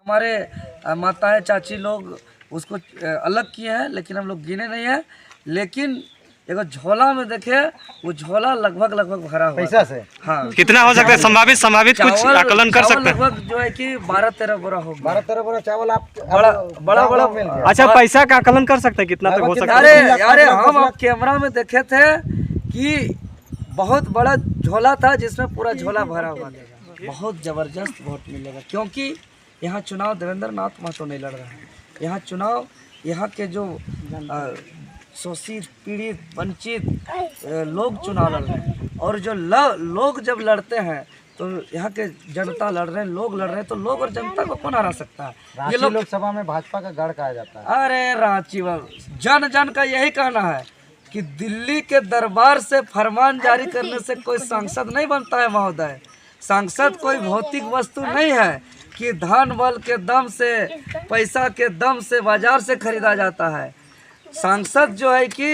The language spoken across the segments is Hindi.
हमारे माताएं चाची लोग उसको अलग किए हैं, लेकिन हम लोग गिने नहीं हैं। लेकिन एगो झोला में देखे, वो झोला लगभग भरा हुआ पैसा से। हाँ, कितना हो सकता है? संभावित कुछ आकलन कर सकते हैं? लगभग जो है कि 12-13 बोरा होगा। 12-13 बोरा चावल आप बड़ा मिल गया। अच्छा, पैसा का आकलन कर सकते हैं कितना तक हो सकता है? अरे हम आप कैमरा में देखे थे कि बहुत बड़ा झोला था, जिसमें पूरा झोला भरा हुआ था। बहुत जबरदस्त वोट मिलेगा, क्योंकि यहाँ चुनाव देवेंद्र नाथ महतो नहीं लड़ रहा है। यहाँ चुनाव यहाँ के जो शोषित, पीड़ित, वंचित लोग चुनाव लड़ रहे हैं। और जो लोग जब लड़ते हैं तो यहाँ के जनता लड़ रहे हैं, लोग लड़ रहे हैं, तो लोग और जनता को कौन हरा सकता है? ये लोग लोकसभा में भाजपा का गढ़ कहा जाता है। अरे रांची जन का यही कहना है कि दिल्ली के दरबार से फरमान जारी करने से कोई सांसद नहीं बनता है महोदय। सांसद कोई भौतिक वस्तु नहीं है कि धन बल के दम से, पैसा के दम से बाजार से खरीदा जाता है। सांसद जो है कि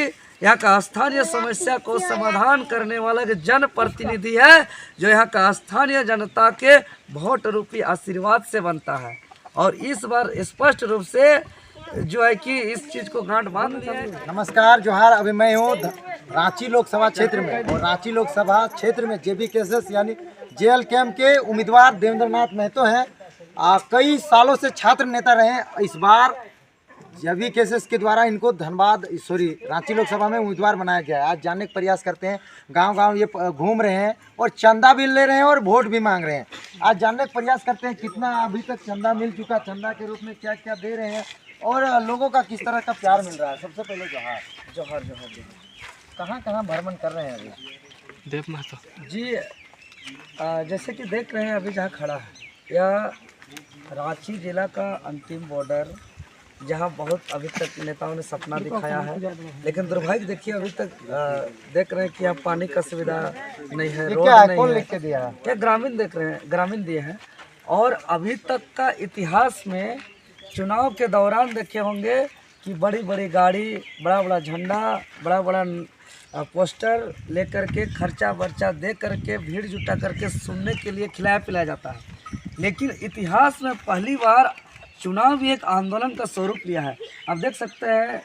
यहाँ का स्थानीय समस्या को समाधान करने वाला एक जनप्रतिनिधि है, जो यहाँ का स्थानीय जनता के वोट रूपी आशीर्वाद से बनता है। और इस बार स्पष्ट रूप से जो है कि इस चीज को गांठ बांध दिया है। नमस्कार, जोहार। अभी मैं हूँ रांची लोकसभा क्षेत्र में, और रांची लोकसभा क्षेत्र में जेबी केसेस यानी जेएल कैंप के उम्मीदवार देवेंद्र नाथ महतो हैं। कई सालों से छात्र नेता रहे हैं। इस बार जेबी केसेस के द्वारा इनको रांची लोकसभा में उम्मीदवार बनाया गया है। आज जानने का प्रयास करते हैं, गांव-गांव ये घूम रहे हैं और चंदा भी ले रहे हैं और वोट भी मांग रहे हैं। आज जानने का प्रयास करते हैं कितना अभी तक चंदा मिल चुका, चंदा के रूप में क्या क्या दे रहे हैं और लोगों का किस तरह का प्यार मिल रहा है। सबसे पहले जोहार कहाँ भ्रमण कर रहे हैं अभी? देव महतो जी, जैसे कि देख रहे हैं अभी जहाँ खड़ा है, यह रांची जिला का अंतिम बॉर्डर, जहाँ बहुत अभी तक नेताओं ने सपना दिखाया है, लेकिन दुर्भाग्य देखिए अभी तक देख रहे हैं कि यहाँ पानी का सुविधा नहीं है, रोड नहीं कौन है। लिख के दिया है? ये ग्रामीण देख रहे हैं, ग्रामीण दिए हैं। और अभी तक का इतिहास में चुनाव के दौरान देखे होंगे कि बड़ी बड़ी गाड़ी, बड़ा बड़ा झंडा, बड़ा बड़ा पोस्टर लेकर के, खर्चा वर्चा दे करके, भीड़ जुटा करके सुनने के लिए खिलाया पिलाया जाता है। लेकिन इतिहास में पहली बार चुनाव भी एक आंदोलन का स्वरूप लिया है। आप देख सकते हैं,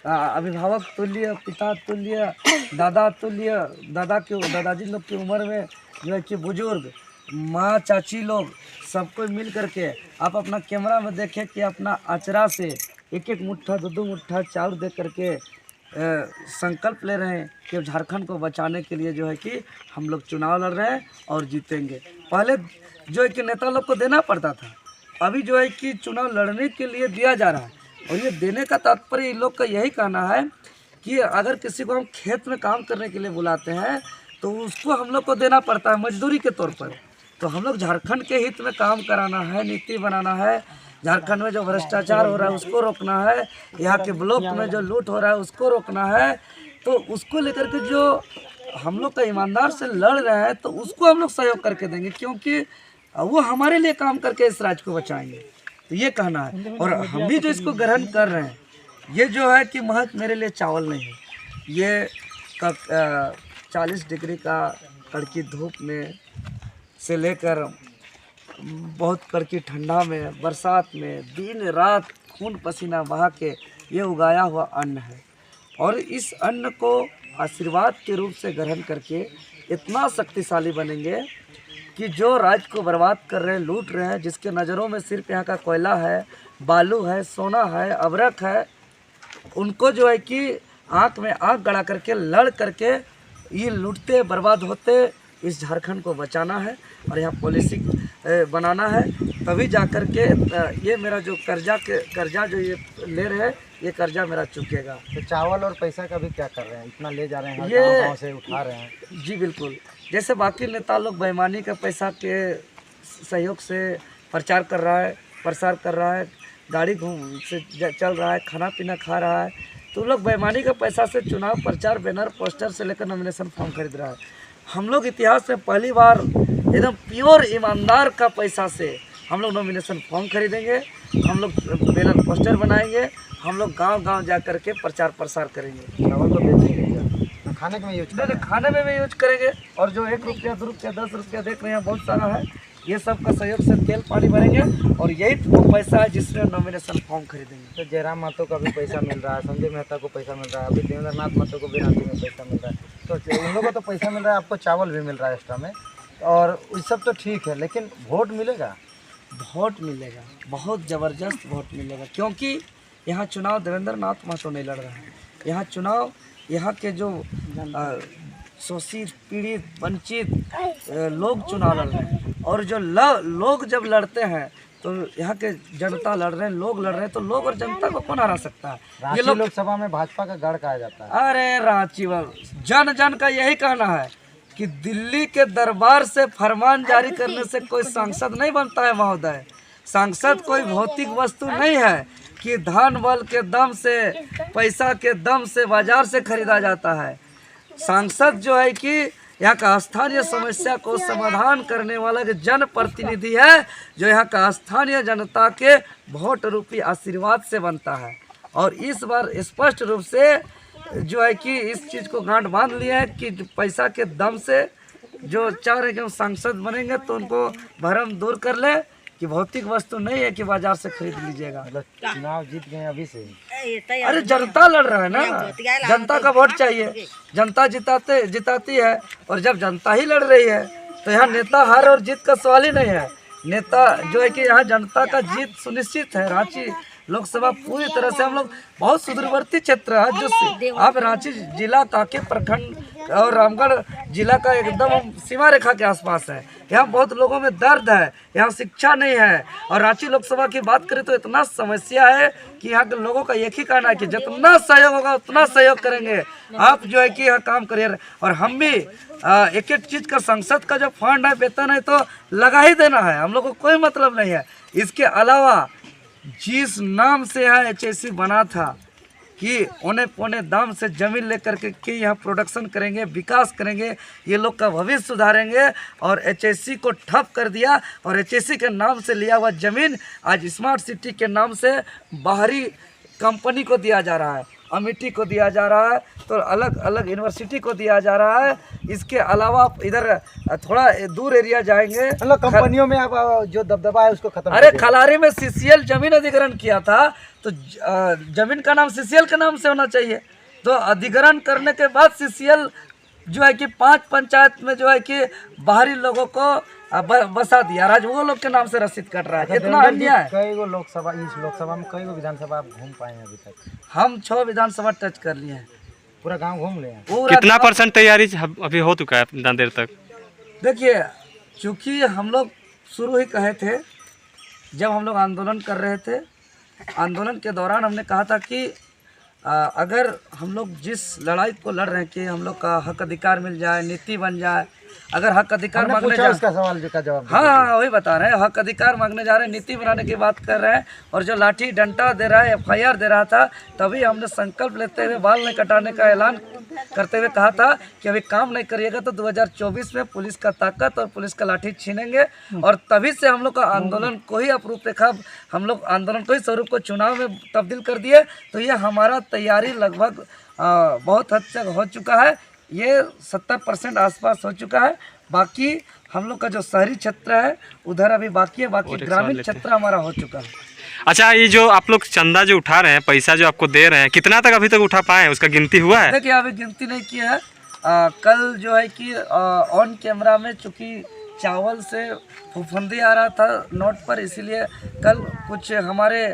अभिभावक तुल्य, पिता तुल्य, दादा तुल्य, दादाजी लोग की उम्र में जो है कि बुजुर्ग, माँ चाची लोग सबको मिल करके आप अपना कैमरा में देखें कि अपना अचरा से एक मुट्ठा, दो मुट्ठा चाउर दे करके संकल्प ले रहे हैं कि झारखंड को बचाने के लिए जो है कि हम लोग चुनाव लड़ रहे हैं और जीतेंगे। पहले जो है कि नेता लोग को देना पड़ता था, अभी जो है कि चुनाव लड़ने के लिए दिया जा रहा है। और ये देने का तात्पर्य इन लोग का यही कहना है कि अगर किसी को हम खेत में काम करने के लिए बुलाते हैं तो उसको हम लोग को देना पड़ता है मजदूरी के तौर पर। तो हम लोग झारखंड के हित में काम कराना है, नीति बनाना है, झारखंड में जो भ्रष्टाचार हो रहा है उसको रोकना है, यहाँ के ब्लॉक में जो लूट हो रहा है उसको रोकना है। तो उसको लेकर के जो हम लोग का ईमानदार से लड़ रहे हैं तो उसको हम लोग सहयोग करके देंगे, क्योंकि वो हमारे लिए काम करके इस राज्य को बचाएंगे। तो ये कहना है। और हम भी जो इसको ग्रहण कर रहे हैं, ये जो है कि महज मेरे लिए चावल नहीं है, ये 40 डिग्री का कड़की धूप में से लेकर बहुत कड़की ठंडा में, बरसात में, दिन रात खून पसीना बहा के ये उगाया हुआ अन्न है। और इस अन्न को आशीर्वाद के रूप से ग्रहण करके इतना शक्तिशाली बनेंगे कि जो राज्य को बर्बाद कर रहे हैं, लूट रहे हैं, जिसके नज़रों में सिर्फ यहाँ का कोयला है, बालू है, सोना है, अबरक है, उनको जो है कि आँख में आँख गड़ा करके लड़ करके ये लूटते बर्बाद होते इस झारखंड को बचाना है और यहाँ पॉलिसी बनाना है। तभी जा कर के ये मेरा जो कर्जा जो ये ले रहे हैं, ये कर्जा मेरा चुकेगा। तो चावल और पैसा का भी क्या कर रहे हैं? इतना ले जा रहे हैं, ये गाँव से उठा रहे हैं। जी बिल्कुल, जैसे बाकी नेता लोग बेईमानी का पैसा के सहयोग से प्रचार कर रहा है, प्रसार कर रहा है, गाड़ी घूम से चल रहा है, खाना पीना खा रहा है, तो लोग बेईमानी का पैसा से चुनाव प्रचार, बैनर, पोस्टर से लेकर नॉमिनेशन फॉर्म खरीद रहा है। हम लोग इतिहास में पहली बार एकदम प्योर ईमानदार का पैसा से हम लोग नॉमिनेशन फॉर्म खरीदेंगे, हम लोग बैनर पोस्टर बनाएंगे, हम लोग गांव-गांव जा कर के प्रचार प्रसार करेंगे। चावल को बेचेंगे क्या? खाने में यूज खाने में भी यूज करेंगे। और जो 1 रुपया, 2 रुपया, 10 रुपया देख रहे हैं बहुत सारा है, ये सब का सहयोग से तेल पानी भरेंगे और यही वो पैसा है जिसमें नॉमिनेशन फॉर्म खरीदेंगे। तो जयराम महतो का भी पैसा मिल रहा है, संजय मेहता को पैसा मिल रहा है, अभी देवेंद्र नाथ महतो को भी रांची में पैसा मिल रहा है, तो उन लोगों को तो पैसा मिल रहा है, आपको चावल भी मिल रहा है एक्स्ट्रा में, और ये सब तो ठीक है, लेकिन वोट मिलेगा? वोट मिलेगा, बहुत ज़बरदस्त वोट मिलेगा, क्योंकि यहाँ चुनाव देवेंद्र नाथ महतो नहीं लड़ रहे हैं। यहाँ चुनाव यहाँ के जो शोषित पीड़ित वंचित लोग चुनाव लड़ रहे हैं, और जो लोग जब लड़ते हैं तो यहाँ के जनता लड़ रहे हैं, लोग लड़ रहे हैं, तो लोग और जनता को कौन हरा सकता है? ये लोग लोकसभा में भाजपा का गढ़ कहा जाता है। अरे रांची जन जन का यही कहना है कि दिल्ली के दरबार से फरमान जारी करने से कोई सांसद नहीं बनता है महोदय। सांसद कोई भौतिक वस्तु नहीं है कि धन बल के दम से, पैसा के दम से बाजार से खरीदा जाता है। सांसद जो है कि यहाँ का स्थानीय समस्या को समाधान करने वाला एक जनप्रतिनिधि है, जो यहाँ का स्थानीय जनता के वोट रूपी आशीर्वाद से बनता है। और इस बार स्पष्ट रूप से जो है कि इस चीज़ को गांठ बांध लिया है कि पैसा के दम से जो चाह रहे हैं कि हम सांसद बनेंगे तो उनको भरम दूर कर ले कि भौतिक वस्तु नहीं है कि बाजार से खरीद लीजिएगा। चुनाव जीत गए अभी से। अरे जनता लड़ रहा है ना, जनता का वोट चाहिए, जनता जिताती है, और जब जनता ही लड़ रही है तो यहाँ नेता हार और जीत का सवाल ही नहीं है। नेता जो है कि यहाँ जनता का जीत सुनिश्चित है। रांची लोकसभा पूरी तरह से हम लोग बहुत सुदूरवर्ती क्षेत्र है, जो आप रांची जिला कांके प्रखंड और रामगढ़ जिला का एकदम सीमा रेखा के आसपास है। यहाँ बहुत लोगों में दर्द है, यहाँ शिक्षा नहीं है, और रांची लोकसभा की बात करें तो इतना समस्या है कि यहाँ के लोगों का एक ही कहना है कि जितना सहयोग होगा उतना सहयोग करेंगे, आप जो है कि यहाँ काम करिए। और हम भी एक एक चीज़ का संसद का जो फंड है, वेतन है, तो लगा ही देना है, हम लोग को कोई मतलब नहीं है। इसके अलावा जिस नाम से यहाँ HSC बना था कि औने पौने दाम से ज़मीन लेकर के यहाँ प्रोडक्शन करेंगे, विकास करेंगे, ये लोग का भविष्य सुधारेंगे, और HSC को ठप कर दिया, और HSC के नाम से लिया हुआ ज़मीन आज स्मार्ट सिटी के नाम से बाहरी कंपनी को दिया जा रहा है, अमेठी को दिया जा रहा है, तो अलग अलग यूनिवर्सिटी को दिया जा रहा है। इसके अलावा आप इधर थोड़ा दूर एरिया जाएंगे, मतलब कंपनियों में आप जो दबदबा है उसको खत्म। अरे खलारी में CCL जमीन अधिग्रहण किया था, तो जमीन का नाम CCL के नाम से होना चाहिए। तो अधिग्रहण करने के बाद CCL जो है कि 5 पंचायत में जो है कि बाहरी लोगों को बसा दिया, आज वो लोग के नाम से रसीद कट रहा है। इतना अन्याय। कई गो लोकसभा, इस लोकसभा में कई गो विधानसभा आप घूम पाए हैं अभी तक? हम 6 विधानसभा टच कर लिए हैं, पूरा गांव घूम लिए हैं। कितना % तैयारी अभी हो चुका है इतना देर तक? देखिए, चूँकि हम लोग शुरू ही कहे थे, जब हम लोग आंदोलन कर रहे थे, आंदोलन के दौरान हमने कहा था कि अगर हम लोग जिस लड़ाई को लड़ रहे हैं कि हम लोग का हक अधिकार मिल जाए, नीति बन जाए, अगर हक अधिकार मांगने जा उसका सवाल का जवाब। हाँ, वही बता रहे हैं, हक अधिकार मांगने जा रहे हैं, नीति बनाने की बात कर रहे हैं, और जो लाठी डंडा दे रहा है, FIR दे रहा था, तभी हमने संकल्प लेते हुए बाल नहीं कटाने का ऐलान करते हुए कहा था कि अभी काम नहीं करिएगा तो 2024 में पुलिस का ताकत और पुलिस का लाठी छीनेंगे। और तभी से हम लोग का आंदोलन को ही रूपरेखा, हम लोग आंदोलन को ही स्वरूप को चुनाव में तब्दील कर दिए। तो ये हमारा तैयारी लगभग बहुत हद तक हो चुका है, ये 70% आसपास हो चुका है। बाकी हम लोग का जो शहरी क्षेत्र है उधर अभी बाकी है, बाकी ग्रामीण क्षेत्र हमारा हो चुका है। अच्छा, ये जो आप लोग चंदा जो उठा रहे हैं, पैसा जो आपको दे रहे हैं, कितना तक अभी तक उठा पाए हैं, उसका गिनती हुआ है? देखिए, अभी गिनती नहीं किया है। कल जो है कि ऑन कैमरा में चूँकि चावल से फुफुंदी आ रहा था नोट पर, इसीलिए कल कुछ हमारे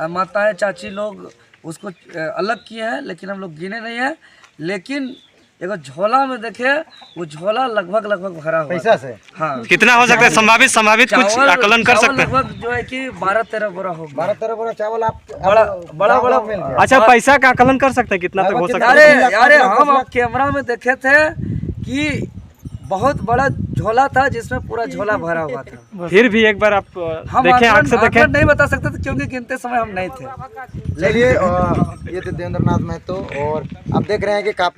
माताएं चाची लोग उसको अलग किए हैं, लेकिन हम लोग गिने नहीं हैं। लेकिन एगो झोला में देखे, वो झोला लगभग भरा हुआ पैसा से। हाँ, कितना हो सकता है? संभावित कुछ आकलन कर सकते हैं? लगभग जो है कि 12-13 बोरा होगा। 12-13 बोरा चावल आप बड़ा मिल गया। अच्छा, पैसा का आकलन कर सकते हैं कितना तक हो सकता है? अरे हम कैमरा में देखे थे कि बहुत बड़ा झोला था जिसमें पूरा झोला भरा हुआ था। फिर भी एक बार आप देखें, आँख से देखें। नहीं बता सकते थे क्योंकि गिनते समय हम नहीं थे। चलिए, ये थे देवेंद्र नाथ महतो, और आप देख रहे हैं कि काफी